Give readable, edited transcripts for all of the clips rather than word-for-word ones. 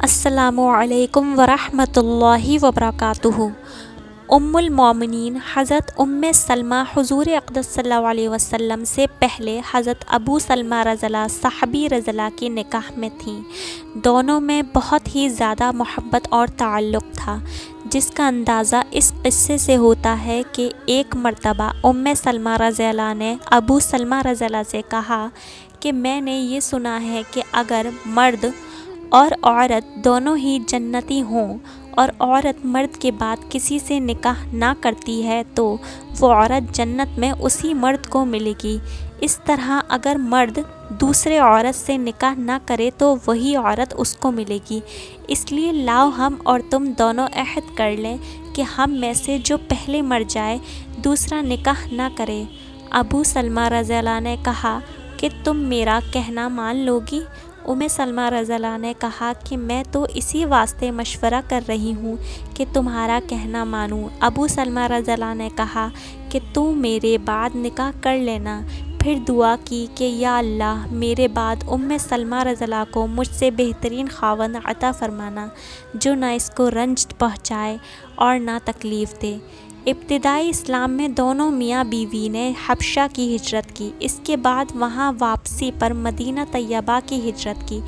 السلام علیکم ورحمۃ اللہ وبرکاتہ۔ ام المومنین حضرت سلمہ حضور اقدس صلی اللہ علیہ وسلم سے پہلے حضرت ابو سلمہ رضی اللہ صحابی رضی اللہ کے نکاح میں تھیں۔ دونوں میں بہت ہی زیادہ محبت اور تعلق تھا، جس کا اندازہ اس قصے سے ہوتا ہے کہ ایک مرتبہ سلمہ رضی اللہ نے ابو سلمہ رضی اللہ سے کہا کہ میں نے یہ سنا ہے کہ اگر مرد اور عورت دونوں ہی جنتی ہوں اور عورت مرد کے بعد کسی سے نکاح نہ کرتی ہے تو وہ عورت جنت میں اسی مرد کو ملے گی۔ اس طرح اگر مرد دوسرے عورت سے نکاح نہ کرے تو وہی عورت اس کو ملے گی۔ اس لیے لاؤ ہم اور تم دونوں عہد کر لیں کہ ہم میں سے جو پہلے مر جائے دوسرا نکاح نہ کرے۔ ابو سلمہ رضی اللہ نے کہا کہ تم میرا کہنا مان لو گی؟ سلمہ رضی اللہ نے کہا کہ میں تو اسی واسطے مشورہ کر رہی ہوں کہ تمہارا کہنا مانوں۔ ابو سلمہ رضی اللہ نے کہا کہ تو میرے بعد نکاح کر لینا۔ پھر دعا کی کہ یا اللہ میرے بعد سلمہ رضی اللہ کو مجھ سے بہترین خاوند عطا فرمانا، جو نہ اس کو رنج پہنچائے اور نہ تکلیف دے۔ ابتدائی اسلام میں دونوں میاں بیوی نے حبشہ کی ہجرت کی، اس کے بعد وہاں واپسی پر مدینہ طیبہ کی ہجرت کی،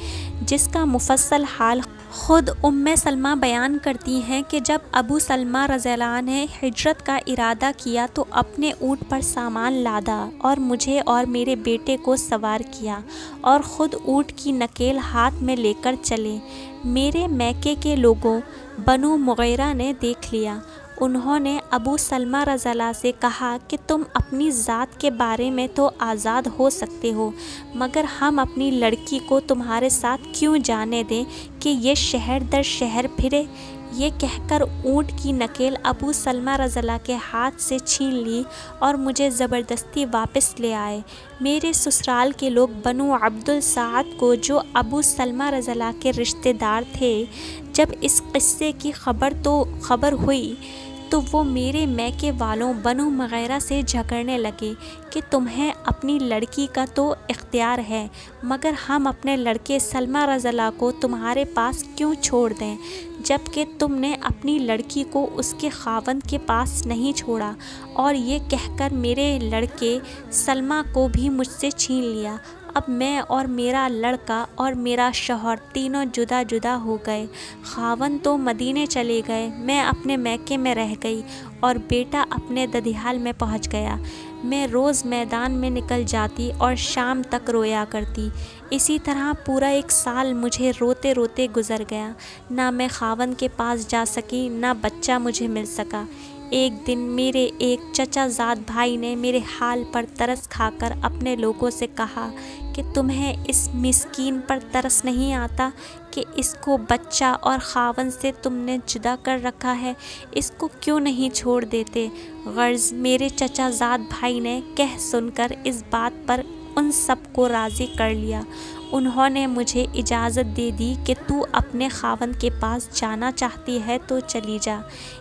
جس کا مفصل حال خود سلمہ بیان کرتی ہیں کہ جب ابو سلمہ رضی اللہ نے ہجرت کا ارادہ کیا تو اپنے اونٹ پر سامان لادا اور مجھے اور میرے بیٹے کو سوار کیا اور خود اونٹ کی نکیل ہاتھ میں لے کر چلے۔ میرے میکے کے لوگوں بنو مغیرہ نے دیکھ لیا۔ انہوں نے ابو سلمہ رضی اللہ سے کہا کہ تم اپنی ذات کے بارے میں تو آزاد ہو سکتے ہو، مگر ہم اپنی لڑکی کو تمہارے ساتھ کیوں جانے دیں کہ یہ شہر در شہر پھرے؟ یہ کہہ کر اونٹ کی نکیل ابو سلمہ رضی اللہ کے ہاتھ سے چھین لی اور مجھے زبردستی واپس لے آئے۔ میرے سسرال کے لوگ بنو عبد السعد کو، جو ابو سلمہ رضی اللہ کے رشتہ دار تھے، جب اس قصے کی خبر ہوئی تو وہ میرے میکے والوں بنو مغیرہ سے جھگڑنے لگے کہ تمہیں اپنی لڑکی کا تو اختیار ہے، مگر ہم اپنے لڑکے سلمہ رضی اللہ کو تمہارے پاس کیوں چھوڑ دیں، جبکہ تم نے اپنی لڑکی کو اس کے خاوند کے پاس نہیں چھوڑا؟ اور یہ کہہ کر میرے لڑکے سلمہ کو بھی مجھ سے چھین لیا۔ اب میں اور میرا لڑکا اور میرا شوہر تینوں جدا جدا ہو گئے۔ خاوند تو مدینے چلے گئے، میں اپنے میکے میں رہ گئی اور بیٹا اپنے ددھیال میں پہنچ گیا۔ میں روز میدان میں نکل جاتی اور شام تک رویا کرتی۔ اسی طرح پورا 1 سال مجھے روتے روتے گزر گیا۔ نہ میں خاوند کے پاس جا سکی، نہ بچہ مجھے مل سکا۔ ایک دن میرے ایک چچا زاد بھائی نے میرے حال پر ترس کھا کر اپنے لوگوں سے کہا کہ تمہیں اس مسکین پر ترس نہیں آتا کہ اس کو بچہ اور خاوند سے تم نے جدا کر رکھا ہے، اس کو کیوں نہیں چھوڑ دیتے؟ غرض میرے چچا زاد بھائی نے کہہ سن کر اس بات پر ان سب کو راضی کر لیا۔ انہوں نے مجھے اجازت دے دی کہ تو اپنے خاوند کے پاس جانا چاہتی ہے تو چلی جا۔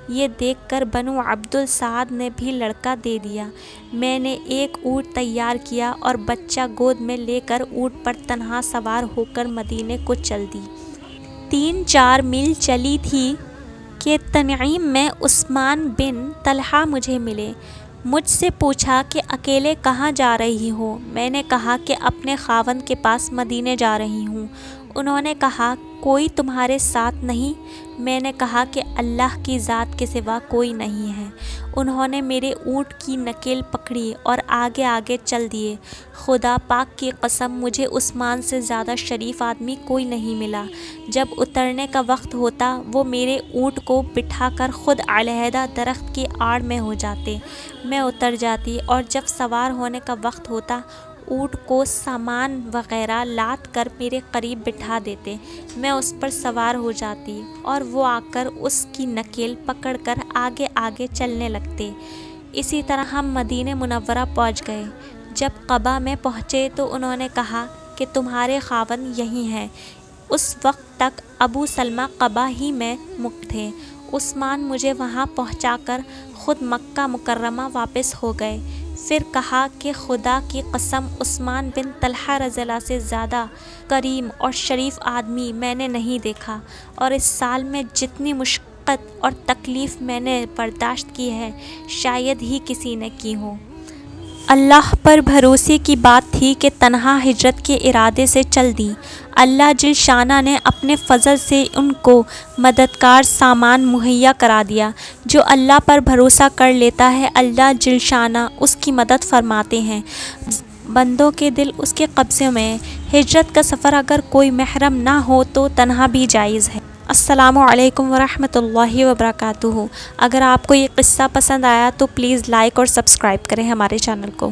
یہ دیکھ کر بنو عبد السعد نے بھی لڑکا دے دیا۔ میں نے ایک اونٹ تیار کیا اور بچہ گود میں لے کر اونٹ پر تنہا سوار ہو کر مدینے کو چل دی۔ 3-4 میل چلی تھی کہ تنعیم میں عثمان بن طلحہ مجھے ملے۔ مجھ سے پوچھا کہ اکیلے کہاں جا رہی ہو؟ میں نے کہا کہ اپنے خاوند کے پاس مدینے جا رہی ہوں۔ انہوں نے کہا کوئی تمہارے ساتھ نہیں؟ میں نے کہا کہ اللہ کی ذات کے سوا کوئی نہیں ہے۔ انہوں نے میرے اونٹ کی نکیل پکڑی اور آگے آگے چل دیے۔ خدا پاک کی قسم مجھے عثمان سے زیادہ شریف آدمی کوئی نہیں ملا۔ جب اترنے کا وقت ہوتا وہ میرے اونٹ کو بٹھا کر خود علیحدہ درخت کی آڑ میں ہو جاتے، میں اتر جاتی، اور جب سوار ہونے کا وقت ہوتا اونٹ کو سامان وغیرہ لاد کر میرے قریب بٹھا دیتے، میں اس پر سوار ہو جاتی اور وہ آ کر اس کی نکیل پکڑ کر آگے آگے چلنے لگتے۔ اسی طرح ہم مدینہ منورہ پہنچ گئے۔ جب قباء میں پہنچے تو انہوں نے کہا کہ تمہارے خاوند یہیں ہیں۔ اس وقت تک ابو سلمہ قباء ہی میں مقیم تھے۔ عثمان مجھے وہاں پہنچا کر خود مکہ مکرمہ واپس ہو گئے۔ پھر کہا کہ خدا کی قسم عثمان بن طلحہ رضی اللہ سے زیادہ کریم اور شریف آدمی میں نے نہیں دیکھا، اور اس سال میں جتنی مشقت اور تکلیف میں نے برداشت کی ہے شاید ہی کسی نے کی ہو۔ اللہ پر بھروسے کی بات تھی کہ تنہا ہجرت کے ارادے سے چل دیں۔ اللہ جل شانہ نے اپنے فضل سے ان کو مددگار سامان مہیا کرا دیا۔ جو اللہ پر بھروسہ کر لیتا ہے اللہ جل شانہ اس کی مدد فرماتے ہیں۔ بندوں کے دل اس کے قبضے میں۔ ہجرت کا سفر اگر کوئی محرم نہ ہو تو تنہا بھی جائز ہے۔ السلام علیکم ورحمۃ اللہ وبرکاتہ۔ اگر آپ کو یہ قصہ پسند آیا تو پلیز لائک اور سبسکرائب کریں ہمارے چینل کو۔